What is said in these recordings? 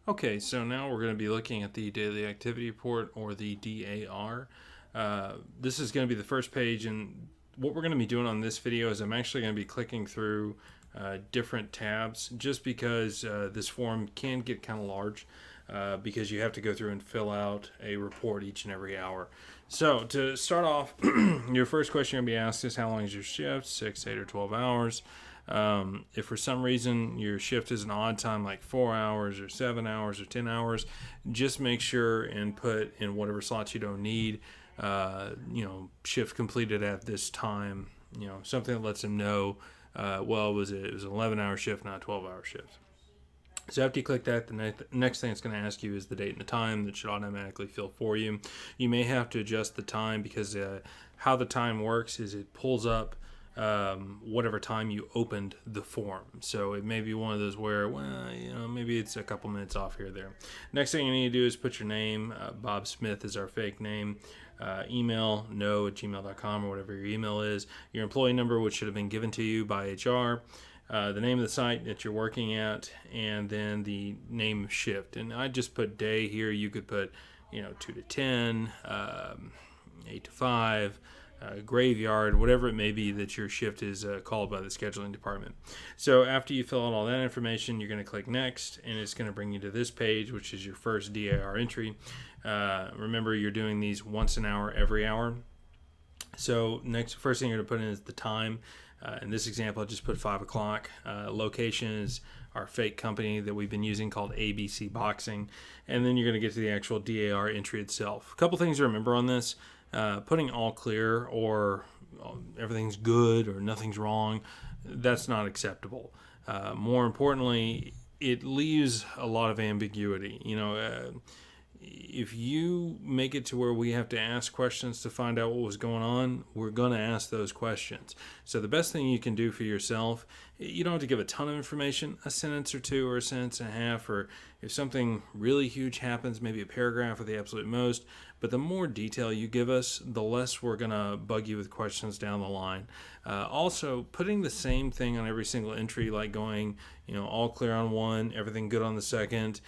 Okay, so now we're going to be looking at the Daily Activity Report, or the DAR. This is going to be the first page, and what we're going to be doing on this video is I'm actually going to be clicking through different tabs, just because this form can get kind of large, because you have to go through and fill out a report each and every hour. So to start off, your first question you're going to be asked is, how long is your shift? 6, 8, or 12 hours. If for some reason your shift is an odd time, like 4 hours or 7 hours or 10 hours, just make sure and put in whatever slots you don't need, shift completed at this time, something that lets them know, well, it was an 11-hour shift, not a 12-hour shift. So after you click that, the next thing it's going to ask you is the date and the time. That should automatically fill for you. You may have to adjust the time, because how the time works is it pulls up whatever time you opened the form. So it may be one of those where, maybe it's a couple minutes off here or there. Next thing you need to do is put your name. Bob Smith is our fake name. Email, no@gmail.com, or whatever your email is. Your employee number, which should have been given to you by HR. The name of the site that you're working at, and then the name of shift. And I just put day here. You could put, 2 to 10, 8 to 5, graveyard, whatever it may be that your shift is called by the scheduling department. So after you fill out all that information, you're going to click next, and it's going to bring you to this page, which is your first DAR entry. Remember, you're doing these once an hour, every hour. So first thing you're going to put in is the time. In this example, I just put 5 o'clock. Location is our fake company that we've been using, called ABC Boxing. And then you're going to get to the actual DAR entry itself. A couple things to remember on this. Putting all clear, or everything's good, or nothing's wrong, that's not acceptable. More importantly, it leaves a lot of ambiguity. If you make it to where we have to ask questions to find out what was going on, we're going to ask those questions. So the best thing you can do for yourself, you don't have to give a ton of information, a sentence or two, or a sentence and a half, or if something really huge happens, maybe a paragraph at the absolute most. But the more detail you give us, the less we're going to bug you with questions down the line. Also, putting the same thing on every single entry, like going, all clear on one, everything good on the second,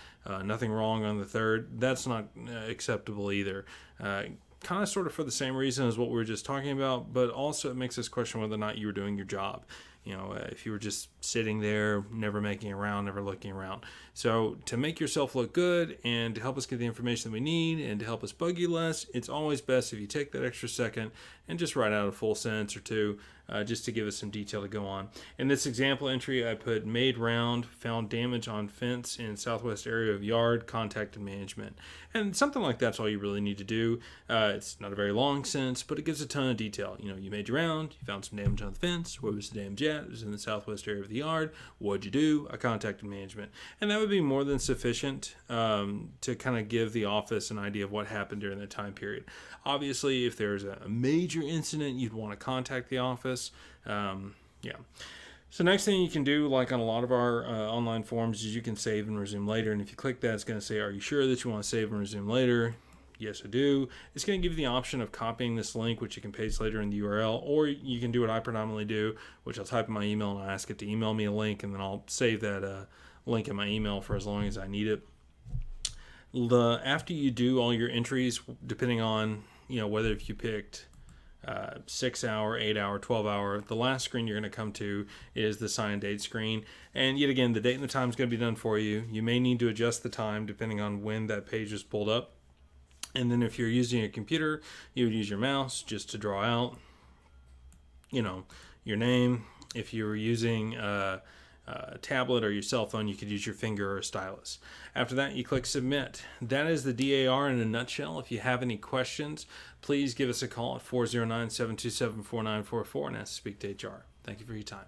nothing wrong on the third, that's not acceptable either. Kind of sort of for the same reason as what we were just talking about, but also it makes us question whether or not you were doing your job. If you were just sitting there, never making around, never looking around. So to make yourself look good, and to help us get the information that we need, and to help us bug you less, it's always best if you take that extra second and just write out a full sentence or two, just to give us some detail to go on. In this example entry, I put made round, found damage on fence in southwest area of yard, contacted management. And something like that's all you really need to do. It's not a very long sentence, but it gives a ton of detail. You made your round, you found some damage on the fence. Where was the damage at? It was in the southwest area of the yard. What'd you do? I contacted management. And that would be more than sufficient to kind of give the office an idea of what happened during that time period. Obviously, if there's a major incident, you'd want to contact the office. So next thing you can do, like on a lot of our online forms, is you can save and resume later. And if you click that, it's going to say, are you sure that you want to save and resume later? Yes, I do. It's going to give you the option of copying this link, which you can paste later in the URL, or you can do what I predominantly do, which I'll type in my email and I'll ask it to email me a link, and then I'll save that link in my email for as long as I need it. After you do all your entries, depending on whether if you picked 6 hour, 8 hour, 12 hour, the last screen you're going to come to is the sign date screen. And yet again, the date and the time is going to be done for you. You may need to adjust the time depending on when that page is pulled up. And then if you're using a computer, you would use your mouse just to draw out, your name. If you were using a tablet or your cell phone, you could use your finger or a stylus. After that, you click submit. That is the DAR in a nutshell. If you have any questions, please give us a call at 409-727-4944 and ask to speak to HR. Thank you for your time.